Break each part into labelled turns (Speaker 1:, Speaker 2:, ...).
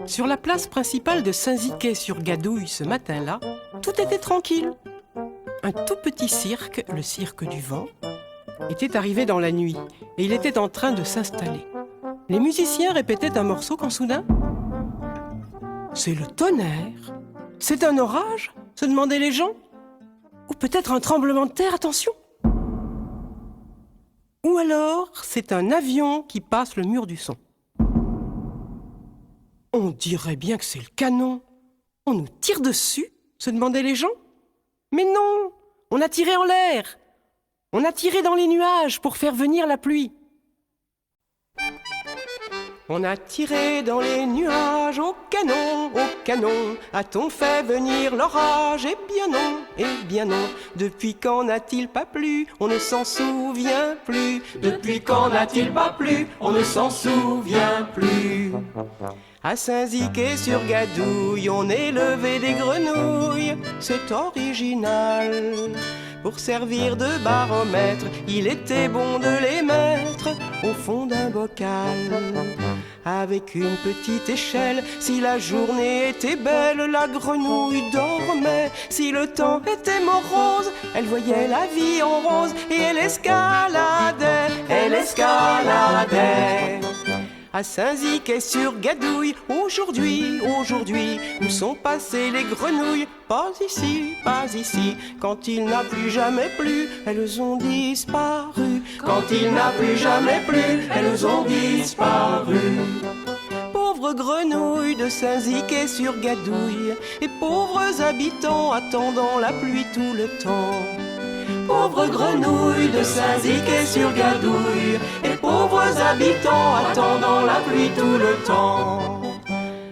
Speaker 1: Sur la place principale de Saint-Ziquet-sur-Gadouille ce matin-là, tout était tranquille. Un tout petit cirque, le cirque du vent, était arrivé dans la nuit et il était en train de s'installer. Les musiciens répétaient un morceau quand soudain... C'est le tonnerre. C'est un orage, se demandaient les gens. Ou peut-être un tremblement de terre, attention. Ou alors, c'est un avion qui passe le mur du son. On dirait bien que c'est le canon. On nous tire dessus, se demandaient les gens. Mais non, on a tiré en l'air. On a tiré dans les nuages pour faire venir la pluie. On a tiré dans les nuages au canon, a-t-on fait venir l'orage? Eh bien non, depuis quand n'a-t-il pas plu? On ne s'en souvient plus. Depuis quand n'a-t-il pas plu? On ne s'en souvient plus. À Saint-Ziquet-sur-Gadouille, on élevait des grenouilles, c'est original. Pour servir de baromètre, il était bon de les mettre au fond d'un bocal. Avec une petite échelle, si la journée était belle, la grenouille dormait. Si le temps était morose, elle voyait la vie en rose et elle escaladait. À Saint-Ziquet-sur-Gadouille, aujourd'hui, où sont passées les grenouilles? Pas ici, quand il n'a plus jamais plu, elles ont disparu. Quand il n'a plus jamais plu, elles ont disparu. Pauvres grenouilles de Saint-Ziquet-sur-Gadouille, et pauvres habitants attendant la pluie tout le temps. Pauvres grenouilles de Saint-Ziquet-sur-Gadouille, et pauvres habitants attendant la pluie tout le temps.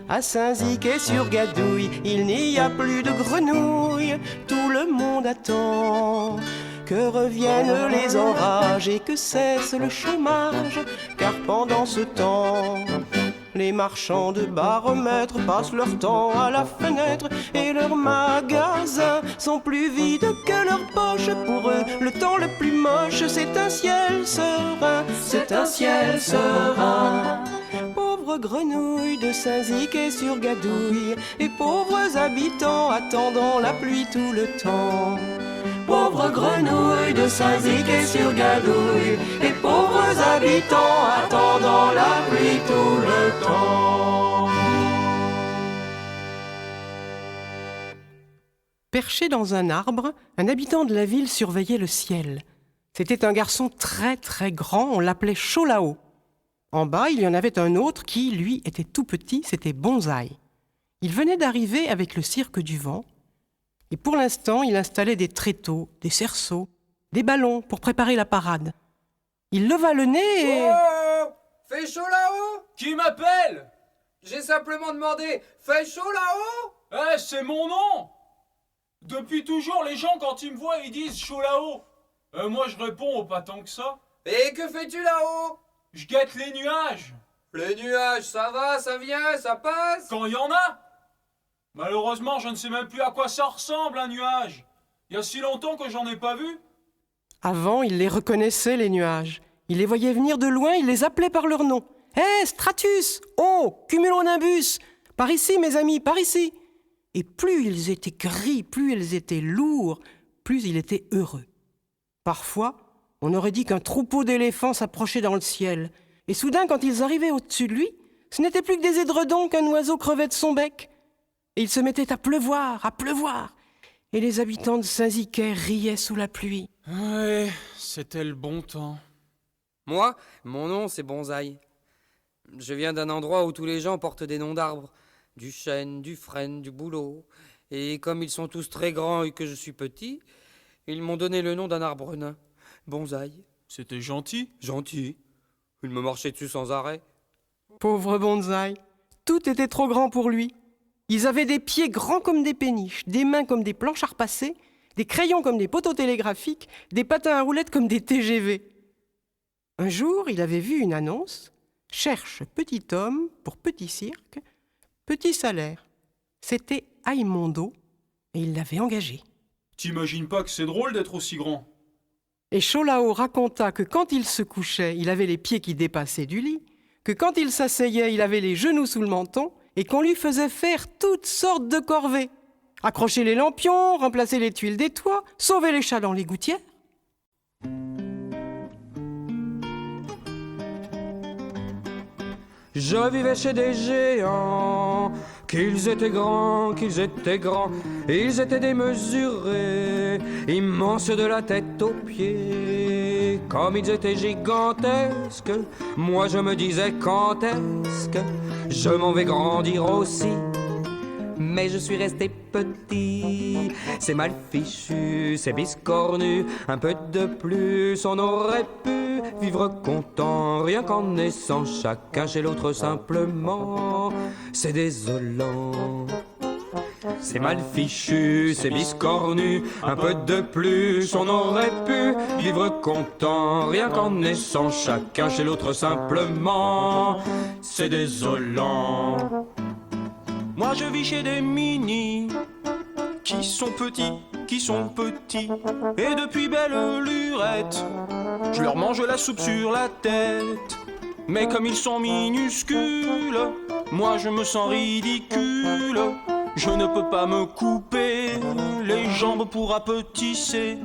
Speaker 1: À Saint-Ziquet-sur-Gadouille, il n'y a plus de grenouilles, tout le monde attend que reviennent les orages et que cesse le chômage, car pendant ce temps, les marchands de baromètres passent leur temps à la fenêtre et leurs magasins sont plus vides que leurs poches. Pour eux, le temps le plus moche, c'est un ciel serein. Pauvres grenouilles de Saint-Ziquet-sur-Gadouille et pauvres habitants attendant la pluie tout le temps. Pauvres grenouilles de Saint-Ziquet-sur-Gadouille et pauvres habitants attendant la pluie tout le temps. Perché dans un arbre, un habitant de la ville surveillait le ciel. C'était un garçon très très grand, on l'appelait Cholao. En bas, il y en avait un autre qui, lui, était tout petit, c'était Bonsaï. Il venait d'arriver avec le cirque du vent. Et pour l'instant, il installait des tréteaux, des cerceaux, des ballons pour préparer la parade. Il leva le nez et...
Speaker 2: Oh, fait chaud là-haut?
Speaker 3: Qui m'appelle?
Speaker 2: J'ai simplement demandé, fait chaud là-haut?
Speaker 3: Eh, c'est mon nom! Depuis toujours, les gens, quand ils me voient, ils disent chaud là-haut. Moi, je réponds, oh, pas tant que ça.
Speaker 2: Et que fais-tu là-haut?
Speaker 3: Je guette les nuages.
Speaker 2: Les nuages, ça va, ça vient, ça passe?
Speaker 3: Quand il y en a? Malheureusement, je ne sais même plus à quoi ça ressemble, un nuage. Il y a si longtemps que j'en ai pas vu.
Speaker 1: Avant, il les reconnaissait, les nuages. Il les voyait venir de loin, il les appelait par leur nom. « Hé, Stratus! Oh, Cumulonimbus! Par ici, mes amis, par ici !» Et plus ils étaient gris, plus ils étaient lourds, plus il était heureux. Parfois, on aurait dit qu'un troupeau d'éléphants s'approchait dans le ciel. Et soudain, quand ils arrivaient au-dessus de lui, ce n'était plus que des édredons qu'un oiseau crevait de son bec. Et il se mettait à pleuvoir. Et les habitants de Saint-Ziquet riaient sous la pluie.
Speaker 3: Ouais, c'était le bon temps.
Speaker 2: Moi, mon nom c'est Bonsaï. Je viens d'un endroit où tous les gens portent des noms d'arbres. Du chêne, du frêne, du bouleau. Et comme ils sont tous très grands et que je suis petit, ils m'ont donné le nom d'un arbre nain. Bonsaï.
Speaker 3: C'était gentil.
Speaker 2: Gentil. Il me marchait dessus sans arrêt.
Speaker 1: Pauvre Bonsaï, tout était trop grand pour lui. Ils avaient des pieds grands comme des péniches, des mains comme des planches à repasser, des crayons comme des poteaux télégraphiques, des patins à roulettes comme des TGV. Un jour, il avait vu une annonce « Cherche petit homme pour petit cirque, petit salaire ». C'était Aimondo et il l'avait engagé.
Speaker 3: T'imagines pas que c'est drôle d'être aussi grand?
Speaker 1: Et Cholao raconta que quand il se couchait, il avait les pieds qui dépassaient du lit, que quand il s'asseyait, il avait les genoux sous le menton, et qu'on lui faisait faire toutes sortes de corvées. Accrocher les lampions, remplacer les tuiles des toits, sauver les chats dans les gouttières.
Speaker 2: Je vivais chez des géants, qu'ils étaient grands, ils étaient démesurés, immenses de la tête aux pieds. Comme ils étaient gigantesques, moi je me disais quand est-ce que je m'en vais grandir aussi. Mais je suis resté petit, c'est mal fichu, c'est biscornu, un peu de plus, on aurait pu vivre content, rien qu'en naissant chacun chez l'autre simplement, c'est désolant. C'est mal fichu, c'est biscornu, un peu de plus, on aurait pu vivre content, rien qu'en naissant chacun chez l'autre simplement, c'est désolant.
Speaker 1: Moi je vis chez des minis, qui sont petits, et depuis belle lurette, je leur mange la soupe sur la tête. Mais comme ils sont minuscules, moi je me sens ridicule. Je ne peux pas me couper les jambes pour rapetisser.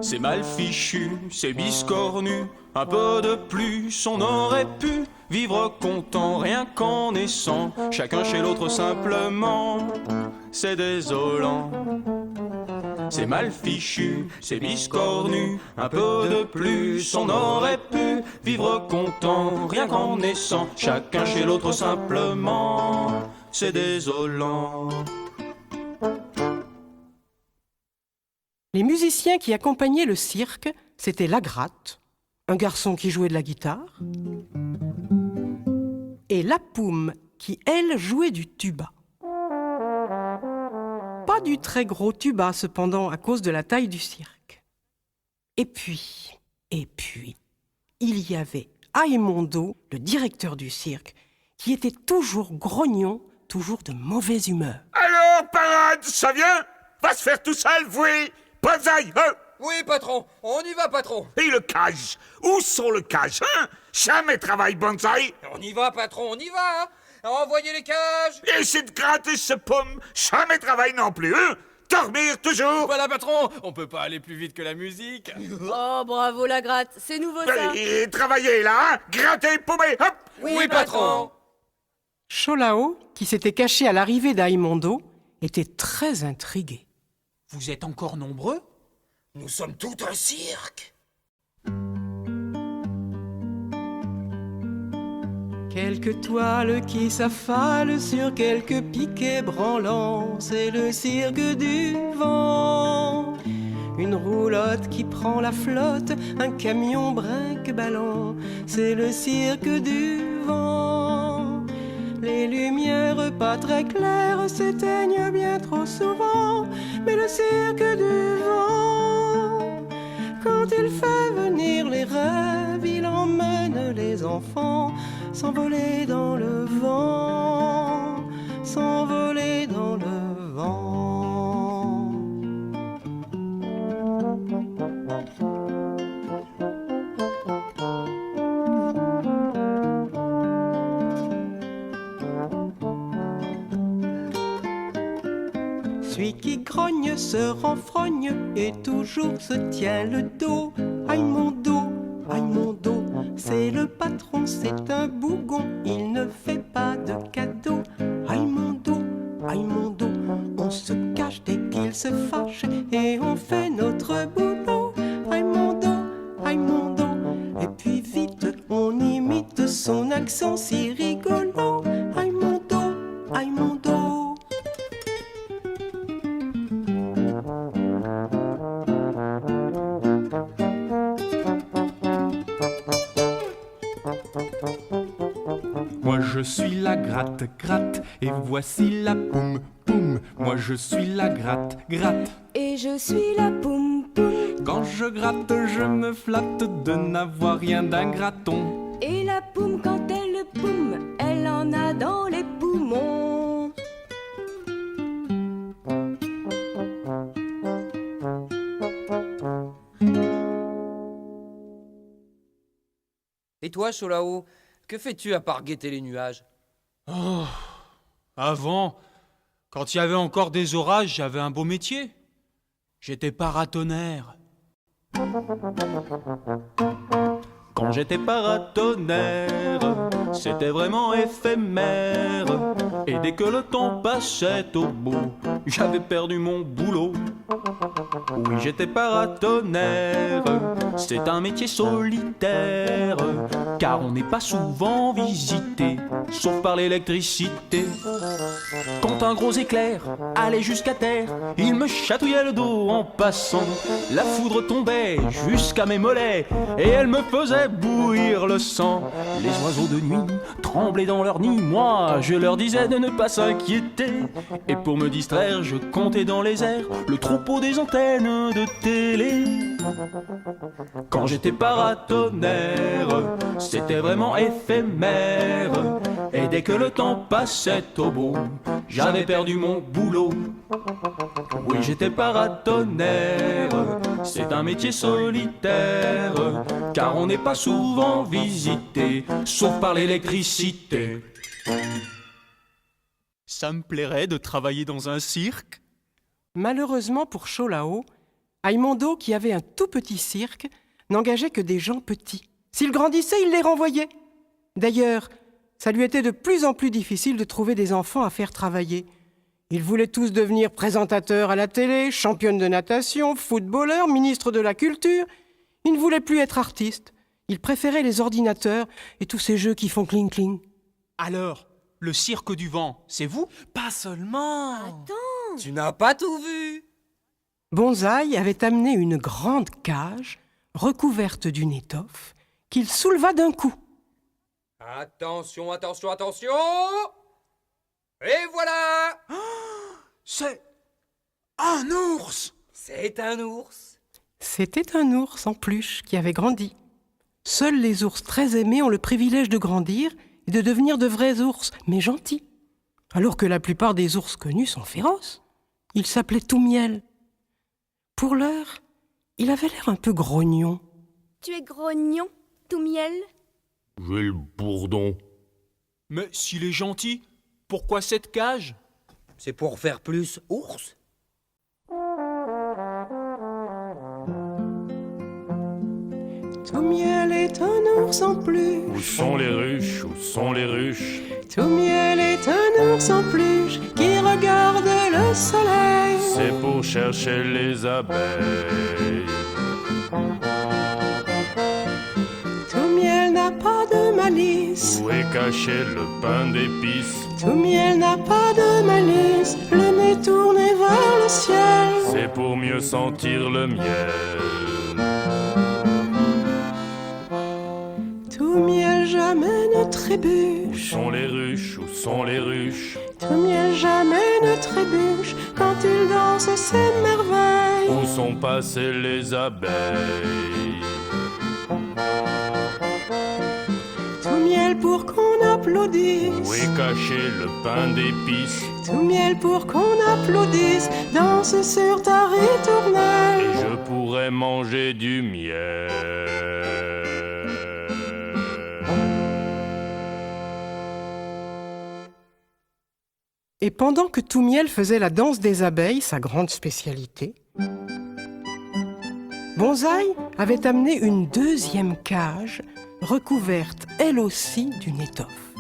Speaker 1: C'est mal fichu, c'est biscornu, un peu de plus, on aurait pu vivre content, rien qu'en naissant, chacun chez l'autre simplement, c'est désolant. C'est mal fichu, c'est biscornu, un peu de plus, on aurait pu vivre content, rien qu'en naissant, chacun chez l'autre simplement, c'est désolant. Les musiciens qui accompagnaient le cirque, c'était Lagratte, un garçon qui jouait de la guitare, et la Poum, qui, elle, jouait du tuba. Pas du très gros tuba, cependant, à cause de la taille du cirque. Et puis, il y avait Aimondo, le directeur du cirque, qui était toujours grognon, toujours de mauvaise humeur.
Speaker 4: Alors, parade, ça vient? Va se faire tout seul, oui. Bonsaï, hein?
Speaker 2: Oui, patron, on y va, patron.
Speaker 4: Et le cage? Où sont le cage, hein? Jamais travail, Bonsaï.
Speaker 2: On y va, patron, on y va, hein. Envoyez les cages.
Speaker 4: Et essaie de gratter ce pomme. Jamais travail non plus, hein? Dormir toujours.
Speaker 5: Voilà, patron, on peut pas aller plus vite que la musique.
Speaker 6: Oh, bravo la gratte, c'est nouveau ça.
Speaker 4: Et travaillez là, hein? Gratter, paumer, hop.
Speaker 2: Oui, patron.
Speaker 1: Cholao, qui s'était caché à l'arrivée d'Aimondo, était très intrigué.
Speaker 3: Vous êtes encore nombreux?
Speaker 2: Nous sommes tout un cirque.
Speaker 1: Quelques toiles qui s'affalent sur quelques piquets branlants, c'est le cirque du vent. Une roulotte qui prend la flotte, un camion brinque-ballant, c'est le cirque du vent. Les lumières pas très claires s'éteignent bien trop souvent, mais le cirque du vent, quand il fait venir les rêves, il emmène les enfants s'envoler dans le vent, s'envoler dans le vent. Celui qui grogne se renfrogne et toujours se tient le dos. Aïe mon dos, aïe mon dos, c'est le patron, c'est un bougon, il ne fait pas de cadeaux. Aïe mon dos, on se cache dès qu'il se fâche et on fait notre boulot. Aïe mon dos, et puis vite on imite son accent si rigolo. Aïe mon dos, aïe mon dos.
Speaker 5: Moi je suis la gratte, gratte, et voici la poum, poum. Moi je suis la gratte, gratte.
Speaker 6: Et je suis la poum poum.
Speaker 5: Quand je gratte, je me flatte de n'avoir rien d'un graton.
Speaker 6: Et la poum, quand elle poum, elle en a dans les poumons.
Speaker 2: Et toi, Cholao, que fais-tu à part guetter les nuages?
Speaker 3: Oh, Avant, quand il y avait encore des orages, j'avais un beau métier. J'étais paratonnerre.
Speaker 5: Quand j'étais paratonnerre, c'était vraiment éphémère. Et dès que le temps passait au bout, j'avais perdu mon boulot. Oui, j'étais paratonnerre, c'est un métier solitaire, car on n'est pas souvent visité, sauf par l'électricité. Quand un gros éclair allait jusqu'à terre, il me chatouillait le dos en passant. La foudre tombait jusqu'à mes mollets, et elle me faisait bouillir le sang. Les oiseaux de nuit tremblaient dans leur nid, moi je leur disais de ne pas s'inquiéter. Et pour me distraire, je comptais dans les airs le troupeau des antennes de télé. Quand j'étais paratonnerre, c'était vraiment éphémère. Et dès que le temps passait au bout, j'avais perdu mon boulot. Oui, j'étais paratonnerre, c'est un métier solitaire, car on n'est pas souvent visité, sauf par l'électricité. Ça me plairait de travailler dans un cirque.
Speaker 1: Malheureusement pour Cholao, Aimondo, qui avait un tout petit cirque, n'engageait que des gens petits. S'il grandissait, il les renvoyait. D'ailleurs, ça lui était de plus en plus difficile de trouver des enfants à faire travailler. Ils voulaient tous devenir présentateurs à la télé, championnes de natation, footballeurs, ministres de la culture. Ils ne voulaient plus être artistes. Ils préféraient les ordinateurs et tous ces jeux qui font cling-cling.
Speaker 3: Alors, le cirque du vent, c'est vous?
Speaker 5: Pas seulement.
Speaker 6: Attends,
Speaker 2: Tu n'as pas tout vu.
Speaker 1: Bonsaï avait amené une grande cage recouverte d'une étoffe qu'il souleva d'un coup.
Speaker 2: Attention, attention, attention. Et voilà.
Speaker 3: C'est un ours!
Speaker 2: C'est un ours.
Speaker 1: C'était un ours en peluche qui avait grandi. Seuls les ours très aimés ont le privilège de grandir et de devenir de vrais ours, mais gentils. Alors que la plupart des ours connus sont féroces. Il s'appelait Toumiel. Pour l'heure, il avait l'air un peu grognon.
Speaker 6: tu es grognon, tout miel.
Speaker 4: J'ai le bourdon.
Speaker 3: Mais s'il est gentil, pourquoi cette cage?
Speaker 2: C'est pour faire plus ours.
Speaker 1: Toumiel est un ours en peluche.
Speaker 4: Où sont les ruches? Où sont les ruches?
Speaker 1: Toumiel est un ours en peluche qui regarde le soleil.
Speaker 4: C'est pour chercher les abeilles.
Speaker 1: Toumiel n'a pas de malice.
Speaker 4: Où est caché le pain d'épices?
Speaker 1: Toumiel n'a pas de malice, le nez tourné vers le ciel.
Speaker 4: C'est pour mieux sentir le miel.
Speaker 1: Toumiel jamais ne
Speaker 4: Où
Speaker 1: trébuche.
Speaker 4: sont les ruches? Où sont les ruches?
Speaker 1: Toumiel jamais ne trébuche quand il danse ses merveilles.
Speaker 4: Où sont passées les abeilles?
Speaker 1: Toumiel pour qu'on applaudisse.
Speaker 4: Où est caché le pain d'épices?
Speaker 1: Toumiel pour qu'on applaudisse. Danse sur ta ritournelle.
Speaker 4: Et je pourrais manger du miel.
Speaker 1: Et pendant que Toumiel faisait la danse des abeilles, sa grande spécialité, Bonsaï avait amené une deuxième cage recouverte, elle aussi, d'une étoffe.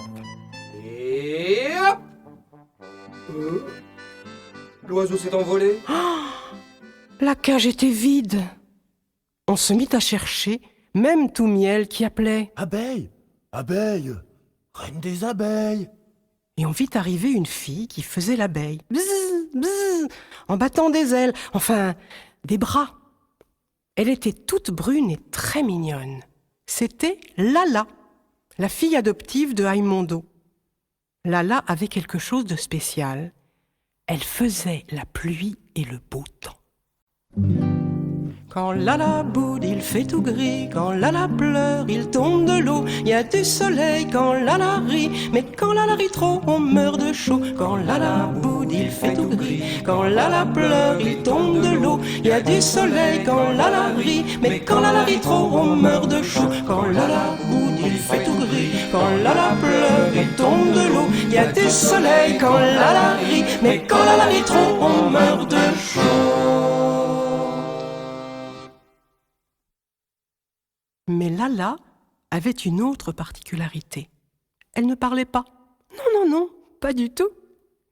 Speaker 2: Et hop. L'oiseau s'est envolé.
Speaker 1: La cage était vide. On se mit à chercher, même Toumiel qui appelait.
Speaker 7: Abeille, abeille, reine des abeilles.
Speaker 1: Et on vit arriver une fille qui faisait l'abeille. Bzzz, bzzz, en battant des ailes, enfin, des bras. Elle était toute brune et très mignonne. C'était Lala, la fille adoptive de Aimondo. Lala avait quelque chose de spécial. Elle faisait la pluie et le beau temps. Quand Lala boude, il fait tout gris. Quand Lala pleure, il tombe de l'eau. Il y a du soleil quand Lala rit. Mais quand Lala rit trop, on meurt de chaud. Quand Lala boude, il fait tout gris. Quand Lala pleure, il tombe de l'eau. Il y a du soleil quand Lala rit. Mais quand Lala rit trop, on meurt de chaud. Quand Lala boude, il fait tout gris. Quand Lala pleure, il tombe de l'eau. Il y y a du soleil quand Lala rit, mais quand Lala rit trop, on meurt de chaud. Mais Lala avait une autre particularité. Elle ne parlait pas. Non, pas du tout.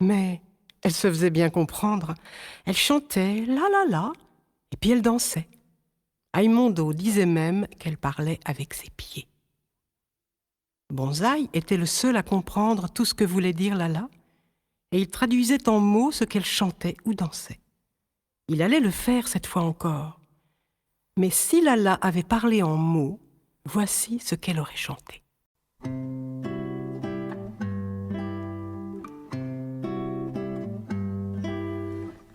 Speaker 1: Mais elle se faisait bien comprendre. Elle chantait la la la, et puis elle dansait. Aimondo disait même qu'elle parlait avec ses pieds. Bonsaï était le seul à comprendre tout ce que voulait dire Lala, et il traduisait en mots ce qu'elle chantait ou dansait. Il allait le faire cette fois encore. Mais si Lala avait parlé en mots, voici ce qu'elle aurait chanté.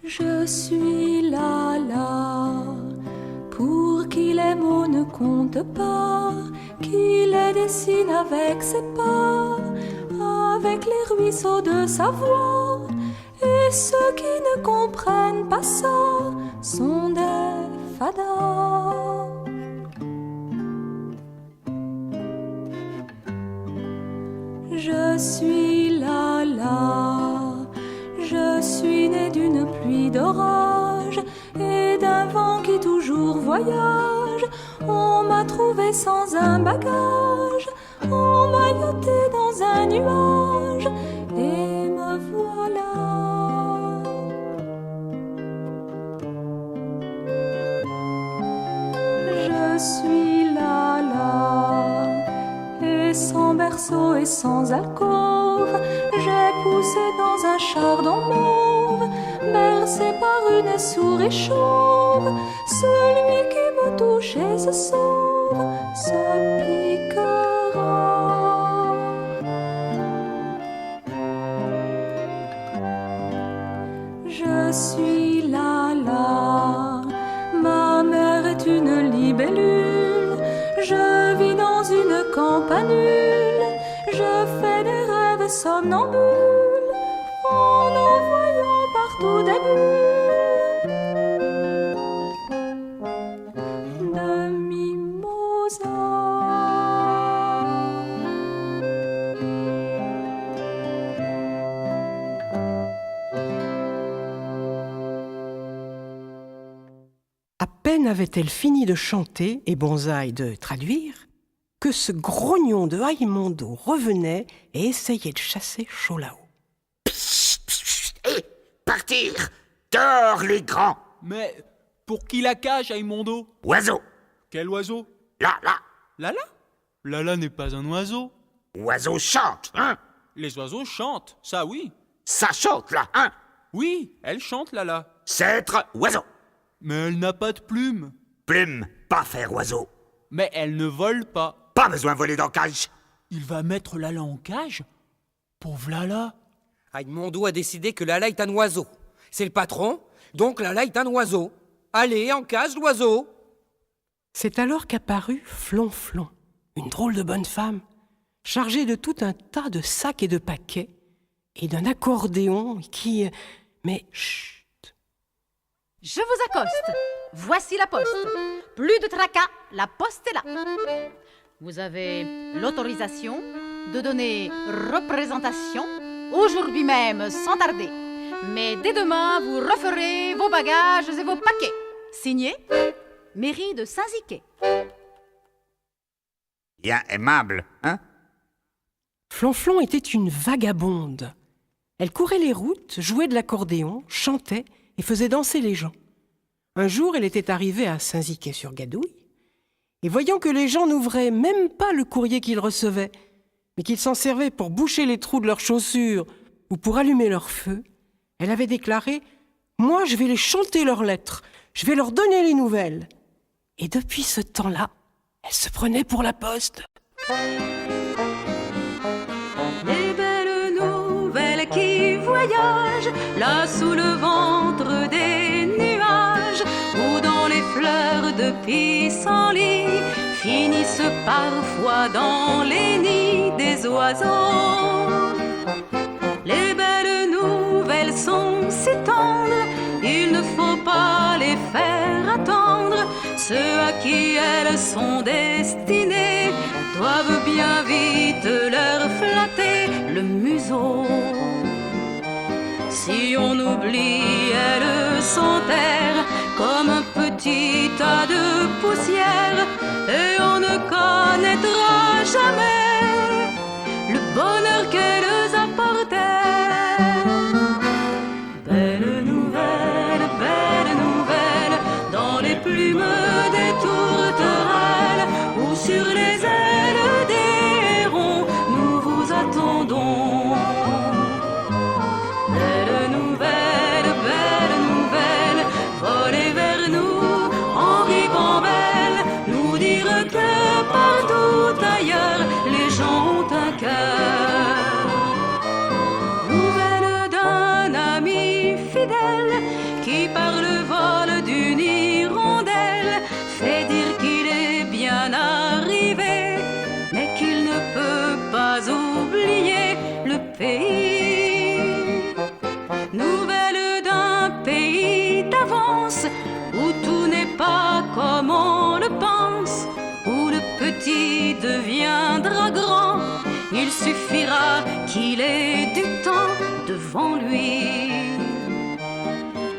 Speaker 6: Je suis Lala, pour qui les mots ne comptent pas, qui les dessine avec ses pas, avec les ruisseaux de sa voix. Et ceux qui ne comprennent pas ça sont des fadas. Je suis Lala, je suis née d'une pluie d'orage et d'un vent qui toujours voyage. On m'a trouvé sans un bagage, emmaillotée dans un nuage, et me voilà. Je suis Lala, et sans berceau et sans alcôve, j'ai poussé dans un chardon mauve, bercé par une souris chauve. Celui qui me touche et se sauve se piquera. Je suis Lala, ma mère est une libellule. Je vis dans une campanule, je fais des rêves somnambules en envoyant partout des bulles de mimosa.
Speaker 1: À peine avait-elle fini de chanter et Bonsaï de traduire que ce grognon de Aimondo revenait et essayait de chasser Cholao.
Speaker 4: Hé, partir! Dehors, les grands!
Speaker 5: Mais pour qui la cage, Aimondo?
Speaker 4: Oiseau!
Speaker 5: Quel oiseau?
Speaker 4: Là!
Speaker 5: Lala? Lala n'est pas un oiseau.
Speaker 4: Oiseau chante, hein?
Speaker 5: Les oiseaux chantent, ça oui.
Speaker 4: Ça chante, là, hein?
Speaker 5: Oui, elle chante, Lala.
Speaker 4: Cèdre, oiseau!
Speaker 5: Mais elle n'a pas de plumes.
Speaker 4: Plume, pas faire oiseau.
Speaker 5: Mais elle ne vole pas.
Speaker 4: Pas besoin de voler dans cage.
Speaker 5: Il va mettre Lala en cage? Pauvre Lala.
Speaker 2: Aimondo a décidé que Lala est un oiseau. C'est le patron, donc Lala est un oiseau. Allez, en cage, l'oiseau.
Speaker 1: C'est alors qu'apparut Flonflon, une drôle de bonne femme, chargée de tout un tas de sacs et de paquets, et d'un accordéon qui... Mais chut!
Speaker 8: Je vous accoste. Voici la poste. Plus de tracas, la poste est là. Vous avez l'autorisation de donner représentation aujourd'hui même, sans tarder. Mais dès demain, vous referez vos bagages et vos paquets. Signé, mairie de Saint-Ziquet.
Speaker 4: Bien aimable, hein?
Speaker 1: Flonflon était une vagabonde. Elle courait les routes, jouait de l'accordéon, chantait et faisait danser les gens. Un jour, elle était arrivée à Saint-Ziquet-sur-Gadouille, et voyant que les gens n'ouvraient même pas le courrier qu'ils recevaient, mais qu'ils s'en servaient pour boucher les trous de leurs chaussures ou pour allumer leur feu, elle avait déclaré « Moi, je vais les chanter leurs lettres, je vais leur donner les nouvelles. » Et depuis ce temps-là, elle se prenait pour la poste.
Speaker 6: Les belles nouvelles qui voyagent là sous le ventre des nuages ou dans les fleurs de pissenlit finissent parfois dans les nids des oiseaux. Les belles nouvelles sont si tendres, il ne faut pas les faire attendre. Ceux à qui elles sont destinées doivent bien vite leur flatter le museau. Si on oublie, elles s'enterrent comme un petit tas de poussière, et on ne connaîtra jamais le bonheur qu'elles apportaient. Belle nouvelle, dans les plumes des tourterelles ou sur les ailes des hérons, nous vous attendons. Belle nouvelle, volez vers nous en ribambelle, nous dire que partout ailleurs les gens ont un cœur. Nouvelle d'un ami fidèle qui par le vol d'une hirondelle fait dire qu'il est bien arrivé, mais qu'il ne peut pas oublier le pays. Nouvelle d'un pays d'avance où tout n'est pas comme on le pense, où le petit deviendra grand, il suffira qu'il ait du temps devant lui.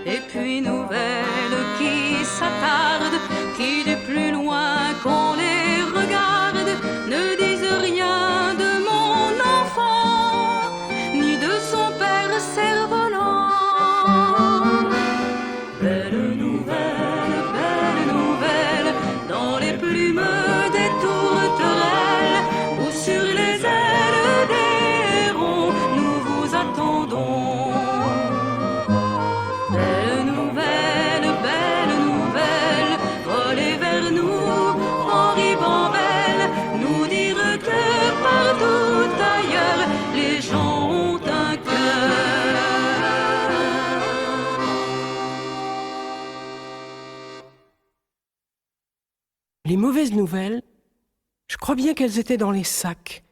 Speaker 6: Et puis nouvelle qui s'attarde, qui du plus loin qu'on les regarde ne disent rien de mon enfant, ni de son père cerf-volant. Belle nouvelle, dans les plumes des tourterelles ou sur les ailes des hérons, nous vous attendons. Belle nouvelle, volez vers nous en ribambelle, nous dire que partout ailleurs les gens ont un cœur.
Speaker 1: Les mauvaises nouvelles, je crois bien qu'elles étaient dans les sacs,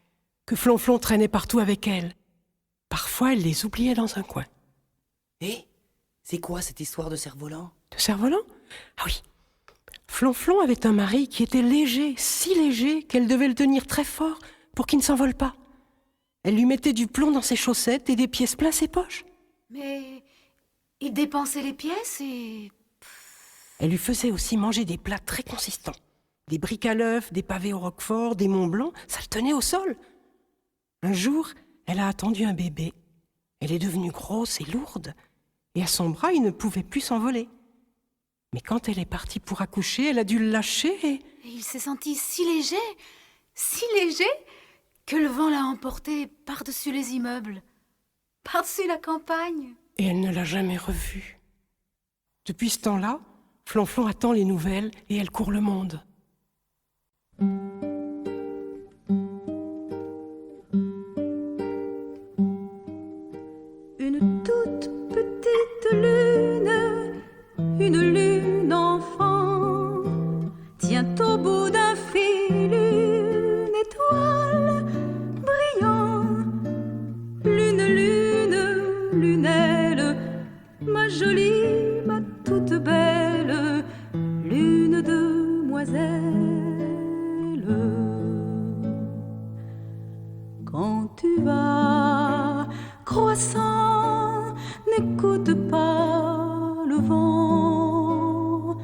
Speaker 1: que Flonflon traînait partout avec elle. Parfois, elle les oubliait dans un coin.
Speaker 2: Eh, c'est quoi cette histoire de cerf-volant?
Speaker 1: De cerf-volant? Ah oui. Flonflon avait un mari qui était léger, si léger qu'elle devait le tenir très fort pour qu'il ne s'envole pas. Elle lui mettait du plomb dans ses chaussettes et des pièces plein ses poches.
Speaker 8: Mais il dépensait les pièces et...
Speaker 1: Elle lui faisait aussi manger des plats très consistants. Des briques à l'œuf, des pavés au roquefort, des Mont Blanc, ça le tenait au sol. Un jour, elle a attendu un bébé. Elle est devenue grosse et lourde, et à son bras, il ne pouvait plus s'envoler. Mais quand elle est partie pour accoucher, elle a dû le lâcher
Speaker 8: Et il s'est senti si léger, que le vent l'a emporté par-dessus les immeubles, par-dessus la campagne.
Speaker 1: et elle ne l'a jamais revu. Depuis ce temps-là, Flonflon attend les nouvelles et elle court le monde.
Speaker 6: Une toute petite lune, une lune enfant, tient au bout d'un fil une étoile brillant. Lune, lune, lunelle, ma jolie, ma toute belle, lune demoiselle. Quand tu vas croissant, n'écoute pas le vent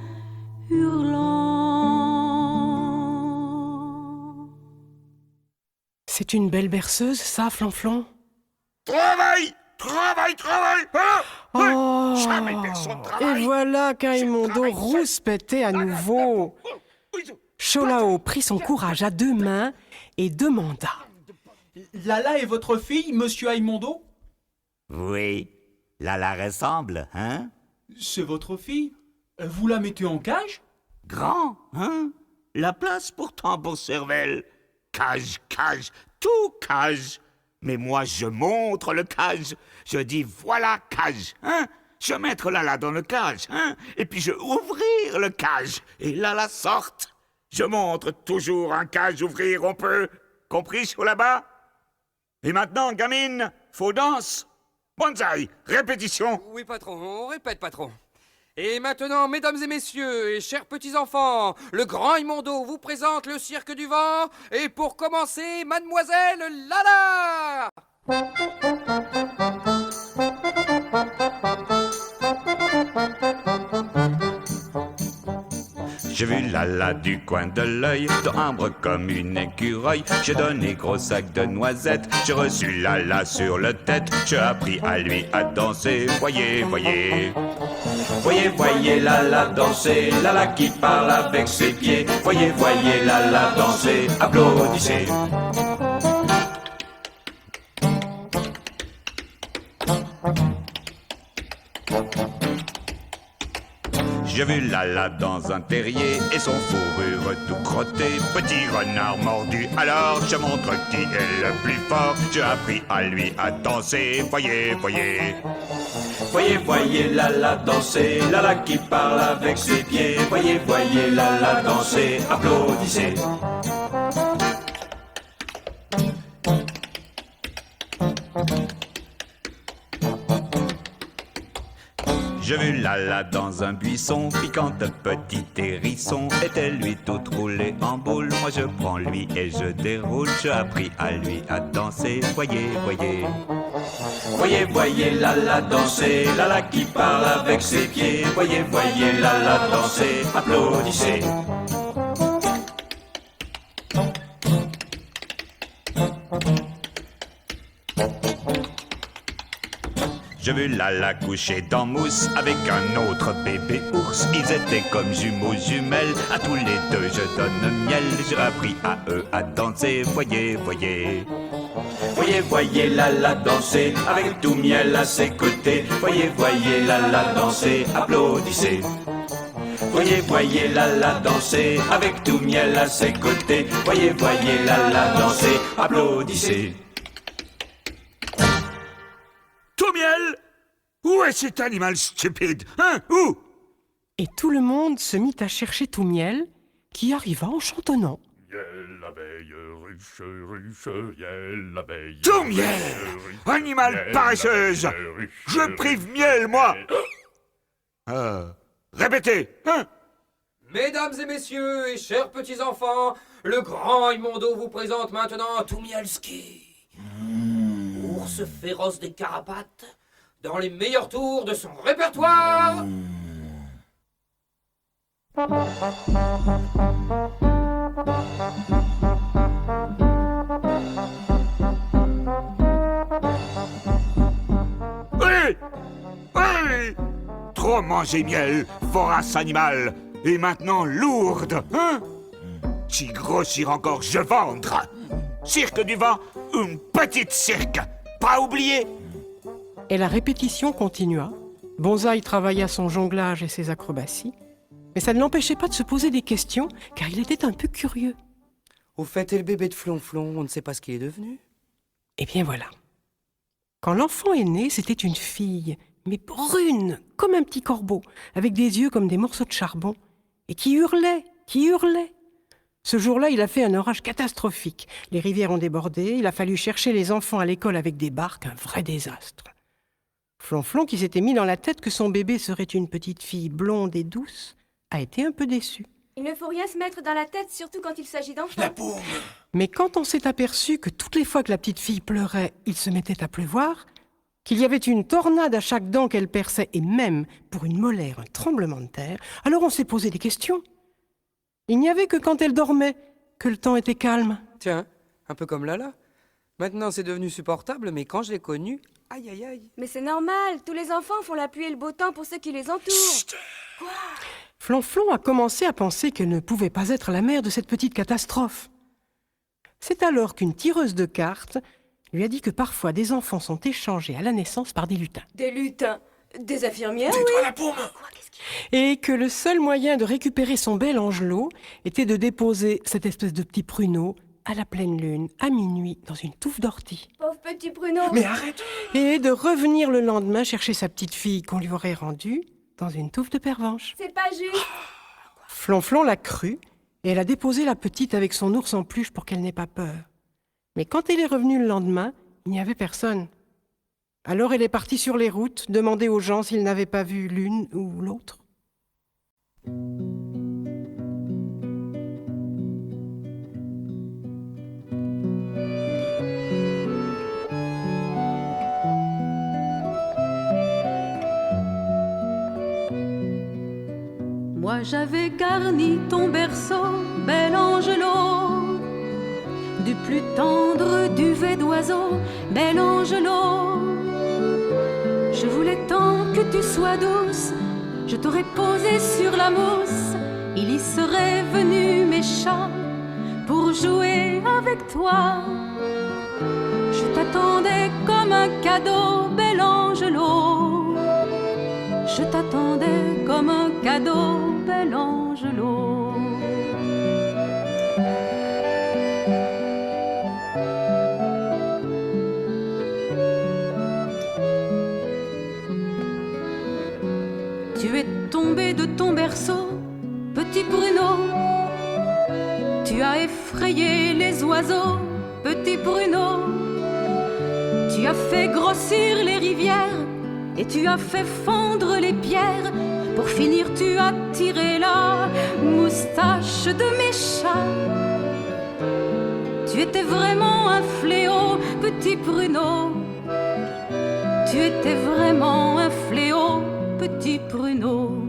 Speaker 6: hurlant.
Speaker 1: C'est une belle berceuse, ça, Flonflon?
Speaker 4: Travail, travail, travail. Hein?
Speaker 1: Oh,
Speaker 4: Jamais personne travaille.
Speaker 1: et voilà qu'Aïmondo rouspétait à nouveau. Cholao prit son courage à deux mains et demanda.
Speaker 9: Lala est votre fille, monsieur Aïmondo?
Speaker 10: Oui, Lala ressemble, hein?
Speaker 9: C'est votre fille? Vous la mettez en cage?
Speaker 10: Grand, hein?
Speaker 4: La place pourtant pour cervelle. Cage, cage, tout cage. Mais moi je montre le cage. Je dis voilà cage, hein? Je mettre Lala dans le cage, hein? Et puis je ouvrir le cage. Et Lala sorte. Je montre toujours un cage ouvrir, on peut. Compris sur là-bas? Et maintenant, gamine, faut danse. Bonsaï, répétition.
Speaker 2: Oui, patron, on répète, patron. Et maintenant, mesdames et messieurs, et chers petits-enfants, le grand Aïmondo vous présente le cirque du vent. Et pour commencer, mademoiselle Lala!
Speaker 10: J'ai vu Lala du coin de l'œil, humble comme une écureuil. J'ai donné gros sac de noisettes, j'ai reçu Lala sur le tête. J'ai appris à lui à danser, voyez, voyez. Voyez, voyez Lala danser, Lala qui parle avec ses pieds. Voyez, voyez Lala danser, applaudissez. J'ai vu Lala dans un terrier et son fourrure tout crotté. Petit renard mordu, alors je montre qui est le plus fort. J'ai appris à lui à danser, voyez, voyez. Voyez, voyez Lala danser, Lala qui parle avec ses pieds. Voyez, voyez Lala danser, applaudissez. J'ai vu Lala dans un buisson, piquant un petit hérisson. Était lui tout roulé en boule, moi je prends lui et je déroule. J'ai appris à lui à danser, voyez, voyez. Voyez, voyez Lala danser, Lala qui parle avec ses pieds. Voyez, voyez Lala danser, applaudissez. J'ai vu Lala coucher dans mousse avec un autre bébé ours. Ils étaient comme jumeaux jumelles, à tous les deux je donne miel. J'ai appris à eux à danser, voyez, voyez. Voyez, voyez Lala danser, avec tout miel à ses côtés. Voyez, voyez Lala danser, applaudissez. Voyez, voyez Lala danser, avec tout miel à ses côtés. Voyez, voyez Lala danser, applaudissez.
Speaker 4: Tout miel? Où est cet animal stupide? Hein? Où?
Speaker 1: Et tout le monde se mit à chercher tout miel, qui arriva en chantonnant.
Speaker 7: Miel, abeille, ruche, ruche, miel, abeille.
Speaker 4: Tout miel! Animal paresseuse! Je prive miel, moi! Répétez, hein?
Speaker 2: Mesdames et messieurs et chers petits-enfants, le grand Imondo vous présente maintenant Toumielski. Ours féroce des carapates, dans les meilleurs tours de son répertoire.
Speaker 4: Oui! Oui! Trop manger miel, vorace animal, et maintenant lourde, hein? Si grossir encore, je vendre. Cirque du vent, une petite cirque, pas oublié.
Speaker 1: Et la répétition continua. Bonsaï travailla son jonglage et ses acrobaties, mais ça ne l'empêchait pas de se poser des questions, car il était un peu curieux.
Speaker 2: Au fait, et le bébé de Flonflon, on ne sait pas ce qu'il est devenu.
Speaker 1: Eh bien voilà. Quand l'enfant est né, c'était une fille, mais brune, comme un petit corbeau, avec des yeux comme des morceaux de charbon, et qui hurlait. Ce jour-là, il a fait un orage catastrophique. Les rivières ont débordé, il a fallu chercher les enfants à l'école avec des barques, un vrai désastre. Flonflon, qui s'était mis dans la tête que son bébé serait une petite fille blonde et douce, a été un peu déçu.
Speaker 11: Il ne faut rien se mettre dans la tête, surtout quand il s'agit d'enfants.
Speaker 7: La paume!
Speaker 1: Mais quand on s'est aperçu que toutes les fois que la petite fille pleurait, il se mettait à pleuvoir, qu'il y avait une tornade à chaque dent qu'elle perçait, et même, pour une molaire, un tremblement de terre, alors on s'est posé des questions. Il n'y avait que quand elle dormait que le temps était calme.
Speaker 2: Tiens, un peu comme Lala. Maintenant, c'est devenu supportable, mais quand je l'ai connue, aïe aïe aïe.
Speaker 11: Mais c'est normal, tous les enfants font la pluie et le beau temps pour ceux qui les entourent. Quoi?
Speaker 1: Flonflon a commencé à penser qu'elle ne pouvait pas être la mère de cette petite catastrophe. C'est alors qu'une tireuse de cartes lui a dit que parfois des enfants sont échangés à la naissance par des lutins.
Speaker 11: Des lutins? Des infirmières, oui.
Speaker 7: Tais-toi la paume!
Speaker 1: Et que le seul moyen de récupérer son bel angelot était de déposer cette espèce de petit pruneau à la pleine lune, à minuit, dans une touffe d'ortie.
Speaker 11: Pauvre petit pruneau.
Speaker 7: Mais arrête!
Speaker 1: Et de revenir le lendemain chercher sa petite fille qu'on lui aurait rendue dans une touffe de pervenche.
Speaker 11: C'est pas juste.
Speaker 1: Flonflon l'a cru et elle a déposé la petite avec son ours en peluche pour qu'elle n'ait pas peur. Mais quand elle est revenue le lendemain, il n'y avait personne. Alors elle est partie sur les routes, demander aux gens s'ils n'avaient pas vu l'une ou l'autre.
Speaker 6: j'avais garni ton berceau, bel Angelo. Du plus tendre duvet d'oiseau, bel Angelo. Je voulais tant que tu sois douce, je t'aurais posé sur la mousse, il y serait venu mes chats pour jouer avec toi. Je t'attendais comme un cadeau, bel Angelo. Je t'attendais comme un cadeau, bel Angelo. Tu es tombé de ton berceau, petit Bruno. Tu as effrayé les oiseaux, petit Bruno. Tu as fait grossir les rivières et tu as fait fondre les pierres. Pour finir, tu as tiré la moustache de mes chats. Tu étais vraiment un fléau, petit Bruno. Tu étais vraiment un fléau, petit Bruno.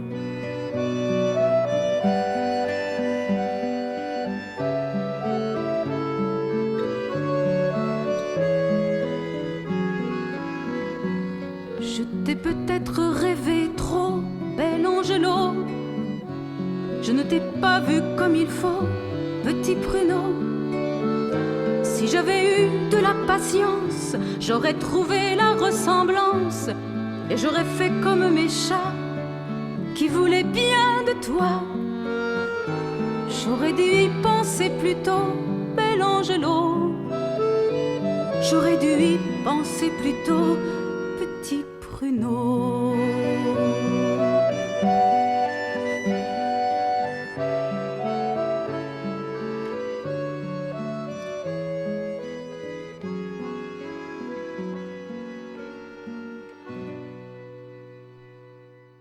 Speaker 6: Je t'ai peut-être rêvé trop, bel Angelo. Je ne t'ai pas vu comme il faut, petit Bruno. Si j'avais eu de la patience, j'aurais trouvé la ressemblance et j'aurais fait comme mes chats qui voulaient bien de toi. J'aurais dû y penser plus tôt, bel Angelo. J'aurais dû y penser plus tôt, petit Bruno.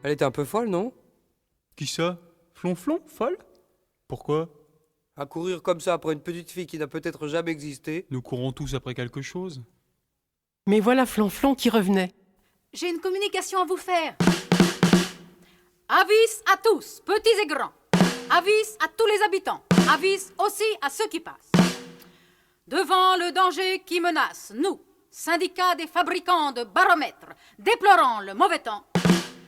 Speaker 2: Elle était un peu folle, non?
Speaker 5: Qui ça? Flonflon? Folle? Pourquoi?
Speaker 2: À courir comme ça après une petite fille qui n'a peut-être jamais existé.
Speaker 5: Nous courons tous après quelque chose.
Speaker 1: Mais voilà Flonflon qui revenait.
Speaker 8: J'ai une communication à vous faire. Avis à tous, petits et grands. Avis à tous les habitants. Avis aussi à ceux qui passent. Devant le danger qui menace, nous, syndicat des fabricants de baromètres, déplorant le mauvais temps,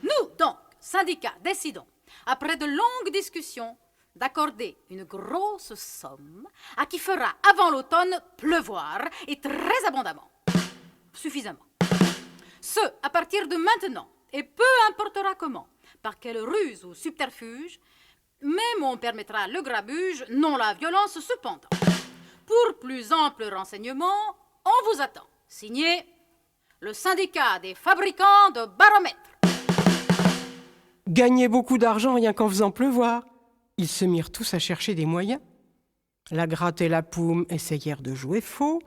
Speaker 8: nous, donc, syndicats, décidons, après de longues discussions, d'accorder une grosse somme à qui fera avant l'automne pleuvoir, et très abondamment. Suffisamment. Ce, à partir de maintenant, et peu importera comment, par quelle ruse ou subterfuge, même on permettra le grabuge, non la violence cependant. Pour plus ample renseignement, on vous attend. Signé, le syndicat des fabricants de baromètres.
Speaker 1: Gagner beaucoup d'argent rien qu'en faisant pleuvoir. Ils se mirent tous à chercher des moyens. La gratte et la Poum essayèrent de jouer faux.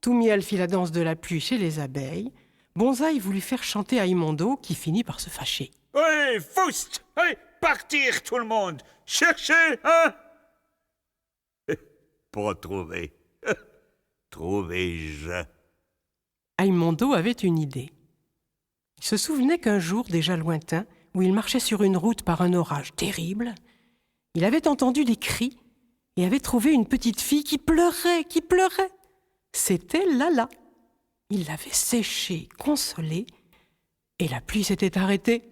Speaker 1: Toumiel fit la danse de la pluie chez les abeilles. Bonsaï voulut faire chanter Aïmondo, qui finit par se fâcher.
Speaker 4: Oui, Faust! Oui, partir tout le monde! Cherchez, hein? Pas trouvé. Trouvé-je.
Speaker 1: Aïmondo avait une idée. Il se souvenait qu'un jour déjà lointain, où il marchait sur une route par un orage terrible, il avait entendu des cris et avait trouvé une petite fille qui pleurait. C'était Lala. Il l'avait séchée, consolée, et la pluie s'était arrêtée.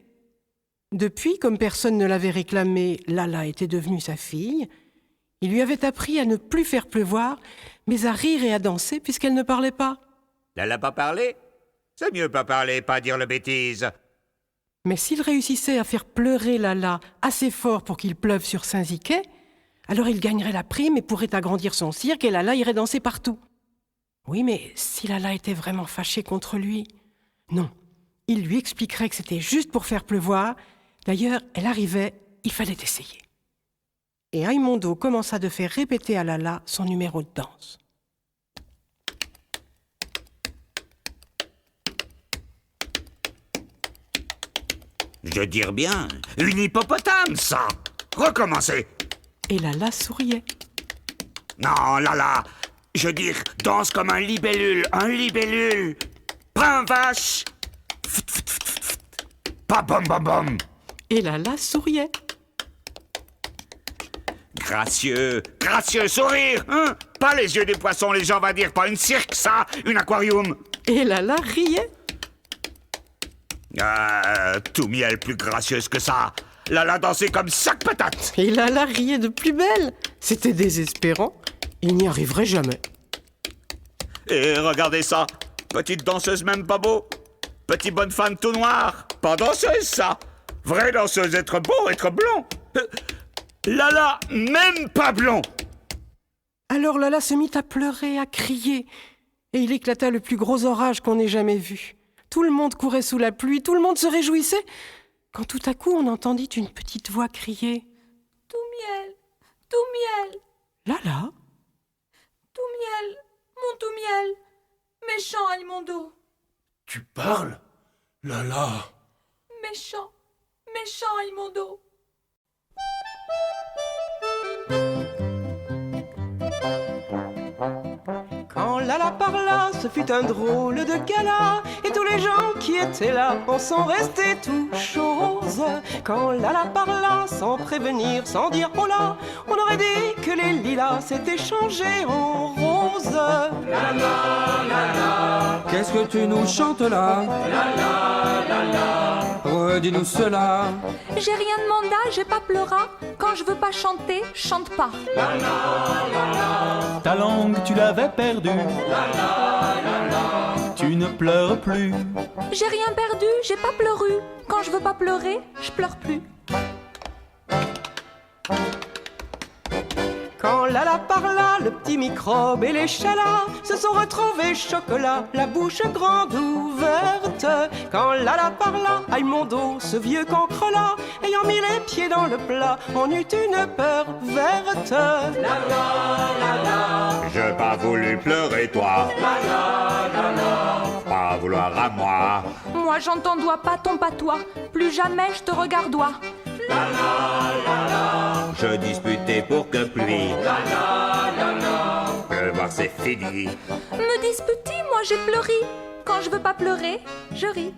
Speaker 1: Depuis, comme personne ne l'avait réclamé, Lala était devenue sa fille. Il lui avait appris à ne plus faire pleuvoir, mais à rire et à danser puisqu'elle ne parlait pas.
Speaker 4: Lala pas parlé? C'est mieux pas parler, pas dire le bêtise.
Speaker 1: Mais s'il réussissait à faire pleurer Lala assez fort pour qu'il pleuve sur Saint-Ziquet, alors il gagnerait la prime et pourrait agrandir son cirque et Lala irait danser partout. Oui, mais si Lala était vraiment fâchée contre lui, non, il lui expliquerait que c'était juste pour faire pleuvoir. D'ailleurs, elle arrivait, il fallait essayer. Et Aïmondo commença de faire répéter à Lala son numéro de danse.
Speaker 4: Je dire bien, une hippopotame, ça! Recommencez!
Speaker 1: Et Lala souriait.
Speaker 4: Non, Lala, je dire, danse comme un libellule, Prends vache! Pas bom bom bom!
Speaker 1: Et Lala souriait.
Speaker 4: gracieux, gracieux sourire, hein? Pas les yeux des poissons, les gens vont dire, pas une cirque, ça, une aquarium.
Speaker 1: Et Lala riait.
Speaker 4: Tout miel plus gracieuse que ça. Lala dansait comme sac patate.
Speaker 1: Et Lala riait de plus belle. C'était désespérant. Il n'y arriverait jamais.
Speaker 4: Et regardez ça, petite danseuse même pas beau. Petit bonne femme tout noir. Pas danseuse, ça. Vraie danseuse, être beau, être blond. Lala, même pas blond.
Speaker 1: Alors Lala se mit à pleurer, à crier. Et il éclata le plus gros orage qu'on ait jamais vu. Tout le monde courait sous la pluie, tout le monde se réjouissait. Quand tout à coup on entendit une petite voix crier «
Speaker 11: Tout miel,
Speaker 1: Lala !»
Speaker 11: tout miel, mon tout miel, méchant Aimondo,
Speaker 9: Tu parles? Lala.
Speaker 11: méchant Aimondo.
Speaker 1: Quand Lala parla, ce fut un drôle de gala, et tous les gens qui étaient là en sont restés tout choses. Quand Lala parla, sans prévenir, sans dire oh là, on aurait dit que les lilas s'étaient changés en roses.
Speaker 2: Lala, qu'est-ce que tu nous chantes là? Redis-nous cela.
Speaker 6: J'ai rien demandé, j'ai pas pleuré. Quand je veux pas chanter, chante pas.
Speaker 5: Ta langue, tu l'avais perdue. Tu ne pleures plus.
Speaker 6: J'ai rien perdu, j'ai pas pleuré. Quand je veux pas pleurer, je pleure plus.
Speaker 1: Quand Lala parla, le petit microbe et les chalas se sont retrouvés chocolat, la bouche grande ouverte. Quand Lala parla, Aimondo, ce vieux cancre-là, ayant mis les pieds dans le plat, en eut une peur verte.
Speaker 10: Je pas voulu pleurer, toi. Pas vouloir à moi.
Speaker 6: Moi j'entends doigt pas ton patois. Plus jamais je te regardois.
Speaker 10: Je disputais pour que pluie. Pleuvoir c'est fini.
Speaker 6: Me disputer, moi j'ai pleuré. Quand je veux pas pleurer, je ris.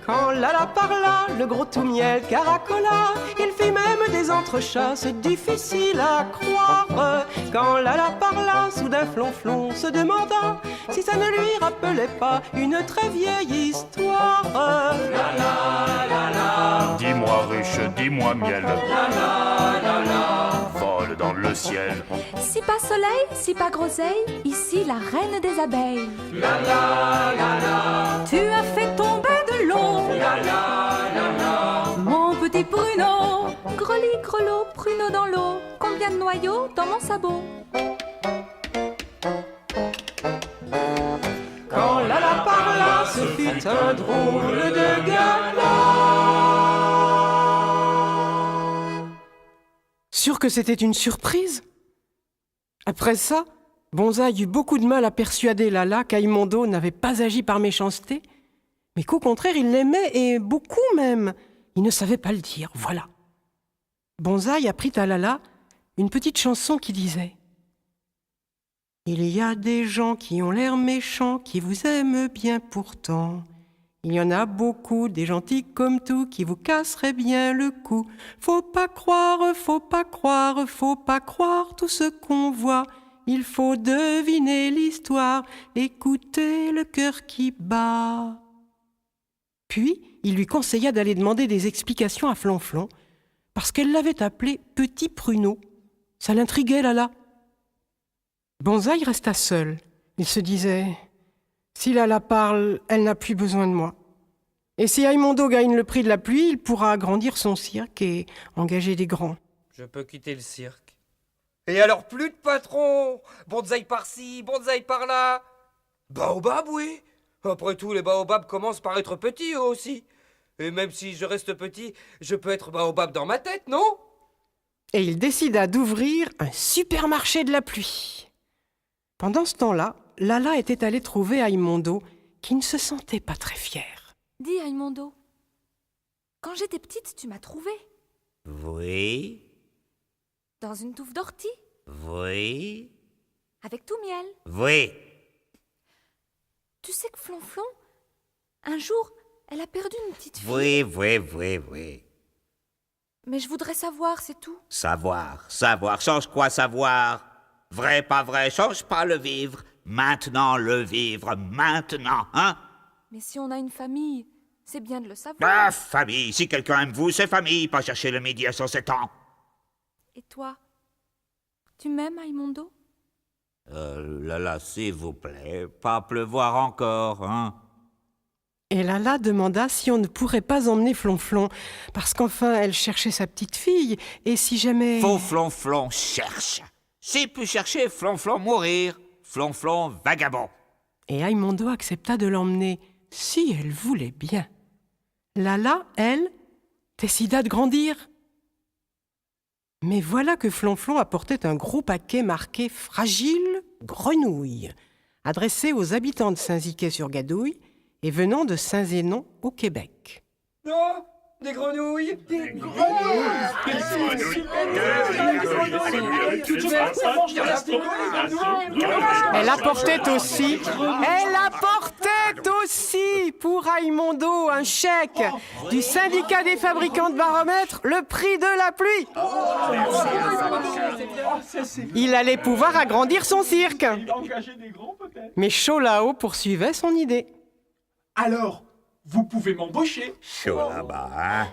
Speaker 1: Quand Lala parla, le gros tout miel caracola, il fit même des entrechats, c'est difficile à croire. Quand Lala parla, soudain Flonflon se demanda si ça ne lui rappelait pas une très vieille histoire.
Speaker 7: Dis-moi ruche, dis-moi miel. Vole dans le ciel.
Speaker 6: Si pas soleil, si pas groseille, ici la reine des abeilles. Tu as fait tomber de l'eau. Mon petit pruneau. Greli, grelot, pruneau dans l'eau. Combien de noyaux dans mon sabot?
Speaker 1: Quand Lala parla, ce fut un drôle de gala. Sûr que c'était une surprise? Après ça, Bonsaï eut beaucoup de mal à persuader Lala qu'Aimondo n'avait pas agi par méchanceté, mais qu'au contraire il l'aimait, et beaucoup même. Il ne savait pas le dire, voilà. Bonsaï apprit à Lala une petite chanson qui disait « Il y a des gens qui ont l'air méchants, qui vous aiment bien pourtant. Il y en a beaucoup, des gentils comme tout, qui vous casseraient bien le cou. Faut pas croire, faut pas croire, faut pas croire tout ce qu'on voit. Il faut deviner l'histoire, écouter le cœur qui bat. » Puis, il lui conseilla d'aller demander des explications à Flonflon, parce qu'elle l'avait appelé Petit Pruneau. Ça l'intriguait, Lala. Bonsaï resta seul. Il se disait « Si Lala parle, elle n'a plus besoin de moi. Et si Aimondo gagne le prix de la pluie, il pourra agrandir son cirque et engager des grands. »
Speaker 2: Je peux quitter le cirque. Et alors plus de patron. Bonsaï par-ci, bonsaï par-là. Baobab, oui. Après tout, les baobabs commencent par être petits, eux aussi. Et même si je reste petit, je peux être baobab dans ma tête, non?
Speaker 1: Et il décida d'ouvrir un supermarché de la pluie. Pendant ce temps-là, Lala était allée trouver Aimondo, qui ne se sentait pas très fier.
Speaker 6: Dis, Aimondo, quand j'étais petite, tu m'as trouvée
Speaker 10: Oui,
Speaker 6: dans une touffe d'ortie,
Speaker 10: oui,
Speaker 6: avec tout miel.
Speaker 10: oui.
Speaker 6: Tu sais que Flonflon, un jour, elle a perdu une petite fille.
Speaker 10: Oui.
Speaker 11: Mais je voudrais savoir, c'est tout.
Speaker 4: Savoir, change quoi savoir? Vrai, pas vrai, change pas le vivre. Maintenant le vivre, maintenant, hein?
Speaker 11: Mais si on a une famille, c'est bien de le savoir.
Speaker 4: Ah, famille, si quelqu'un aime vous, c'est famille, pas chercher le midi à 107 ans.
Speaker 11: Et toi, tu m'aimes, Aimondo?
Speaker 4: Lala, s'il vous plaît, pas pleuvoir encore, hein?
Speaker 1: Et Lala demanda si on ne pourrait pas emmener Flonflon, parce qu'enfin elle cherchait sa petite fille, et si jamais...
Speaker 4: Faut Flonflon cherche. S'il peut chercher, Flonflon mourir. Flonflon vagabond.
Speaker 1: Et Aimondo accepta de l'emmener, si elle voulait bien. Lala, elle, décida de grandir. Mais voilà que Flonflon apportait un gros paquet marqué « Fragile grenouille », adressé aux habitants de Saint-Ziquet-sur-Gadouille et venant de Saint-Zénon au Québec.
Speaker 2: Non, des grenouilles.
Speaker 3: Des grenouilles.
Speaker 1: Elle apportait aussi pour Aimondo un chèque du syndicat des fabricants de baromètres, le prix de la pluie. Il allait pouvoir agrandir son cirque. Mais Cholao poursuivait son idée.
Speaker 3: Alors, vous pouvez m'embaucher.
Speaker 4: Chaud là-bas, hein?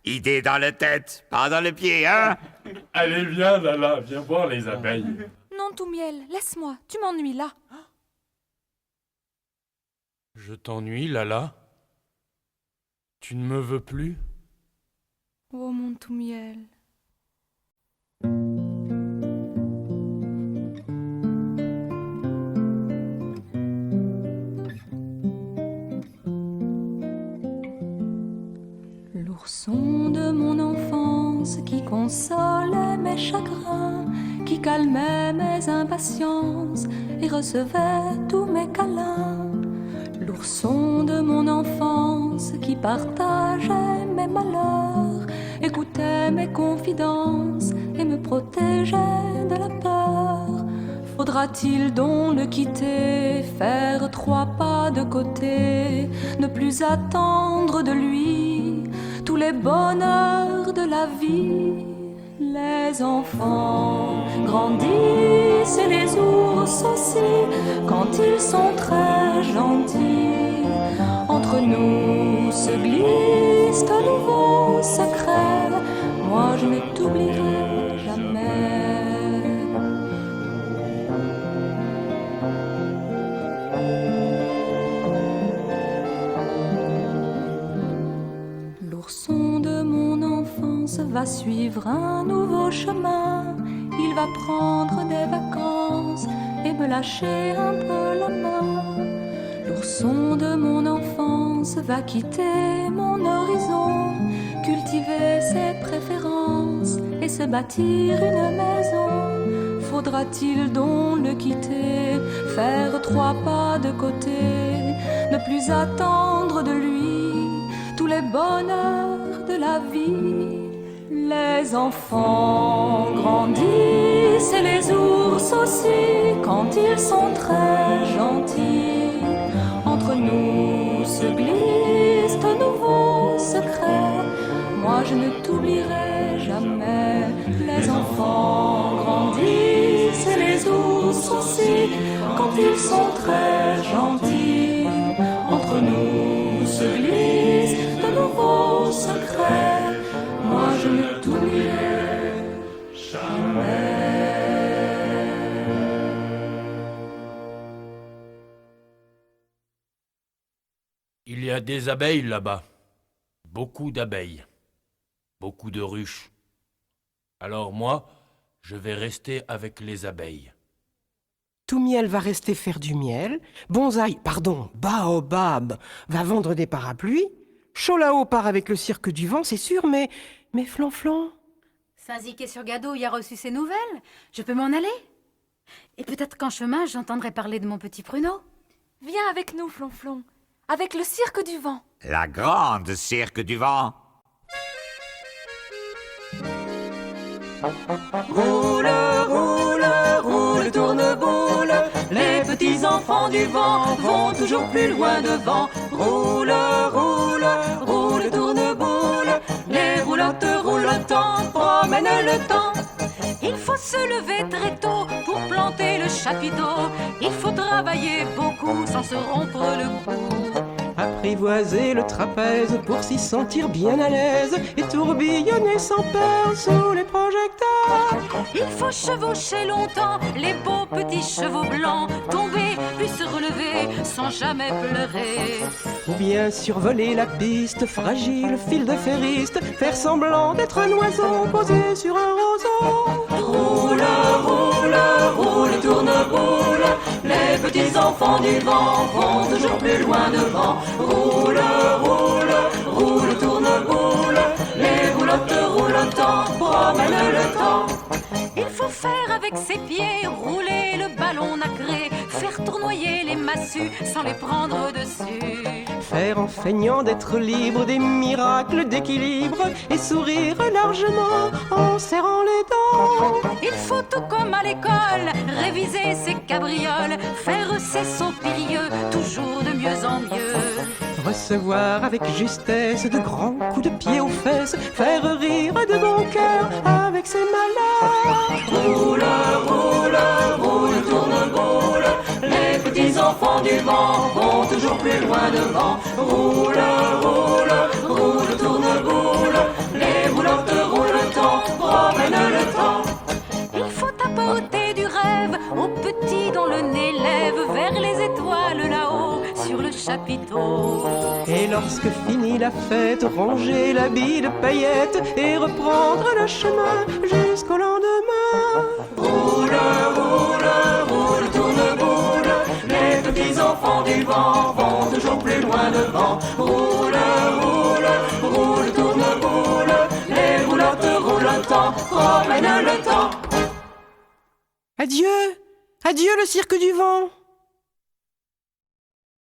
Speaker 4: Idée dans la tête, pas dans le pied, hein?
Speaker 7: Allez, viens, Lala, viens voir les abeilles.
Speaker 11: Non, Toumiel, laisse-moi, tu m'ennuies là.
Speaker 7: Je t'ennuie, Lala? Tu ne me veux plus?
Speaker 11: Oh, mon Toumiel.
Speaker 6: L'ourson de mon enfance qui consolait mes chagrins, qui calmait mes impatiences et recevait tous mes câlins. L'ourson de mon enfance qui partageait mes malheurs, écoutait mes confidences et me protégeait de la peur. Faudra-t-il donc le quitter, faire 3 pas de côté, ne plus attendre de lui tous les bonheurs de la vie? Les enfants grandissent et les ours aussi, quand ils sont très gentils. Entre nous se glissent de nouveaux secrets, moi je ne t'oublierai jamais. L'ourson de mon enfance va suivre un nouveau chemin. Il va prendre des vacances et me lâcher un peu la main. L'ourson de mon enfance va quitter mon horizon, cultiver ses préférences et se bâtir une maison. Faudra-t-il donc le quitter, faire 3 pas de côté, ne plus attendre de lui tous les bonheurs de la vie? Les enfants grandissent et les ours aussi, quand ils sont très gentils. Entre nous se glissent de nouveaux secrets, moi je ne t'oublierai jamais. Les enfants grandissent et les ours aussi, quand ils sont très gentils. Entre nous se glissent de nouveaux secrets, moi je ne t'oublierai jamais.
Speaker 7: Il y a des abeilles là-bas. Beaucoup d'abeilles. Beaucoup de ruches. Alors moi, je vais rester avec les abeilles.
Speaker 1: Toumiel va rester faire du miel, Baobab va vendre des parapluies, Cholao part avec le cirque du vent, c'est sûr, mais Flonflon...
Speaker 8: Saint-Ziquet-sur-Gadouille a reçu ses nouvelles. Je peux m'en aller? Et peut-être qu'en chemin, j'entendrai parler de mon petit pruneau.
Speaker 11: Viens avec nous, Flonflon, avec le cirque du vent.
Speaker 4: La grande cirque du vent.
Speaker 6: Roule, roule, roule, tourne-boule, les petits enfants du vent vont toujours plus loin devant. Roule, roule, roule, tourne-boule, les rouleurs roulotte roulotant promène le temps. Il faut se lever très tôt pour planter le chapiteau. Il faut travailler beaucoup sans se rompre le cou.
Speaker 1: Apprivoiser le trapèze pour s'y sentir bien à l'aise et tourbillonner sans peur sous les projecteurs.
Speaker 6: Il faut chevaucher longtemps les beaux petits chevaux blancs, tomber puis se relever sans jamais pleurer.
Speaker 1: Ou bien survoler la piste, fragile fil de ferriste, faire semblant d'être un oiseau posé sur un roseau.
Speaker 6: Roule, roule, roule, tourne, boule, les petits enfants du vent vont toujours plus loin devant. Roule, roule, roule, tourne, boule, les roulottes roulottant promènent le temps. Il faut faire avec ses pieds, rouler le ballon nacré, faire tournoyer les massues sans les prendre dessus.
Speaker 1: Faire en feignant d'être libre des miracles d'équilibre et sourire largement en serrant les dents.
Speaker 6: Il faut tout comme à l'école, réviser ses cabrioles, faire ses sauts pilieux, toujours de mieux en mieux.
Speaker 1: Recevoir avec justesse de grands coups de pied aux fesses, faire rire de bon cœur avec ses malheurs.
Speaker 6: Roule, roule, roule, tourne, boule, les petits enfants du vent vont toujours plus loin devant. Roule, roule, roule, tourne, boule, les roulottes roulotant promènent le temps. Il faut apporter du rêve aux petits dont le nez lève vers les étoiles là-haut sur le chapiteau.
Speaker 1: Et lorsque finit la fête, ranger l'habit de paillettes et reprendre le chemin jusqu'au lendemain.
Speaker 6: Roule, roule, roule, tourne, boule, les petits enfants du vent vont toujours plus loin devant. Roule, roule, roule, tourne, boule, les roulottes roulotant promènent le temps.
Speaker 1: Adieu, adieu le cirque du vent.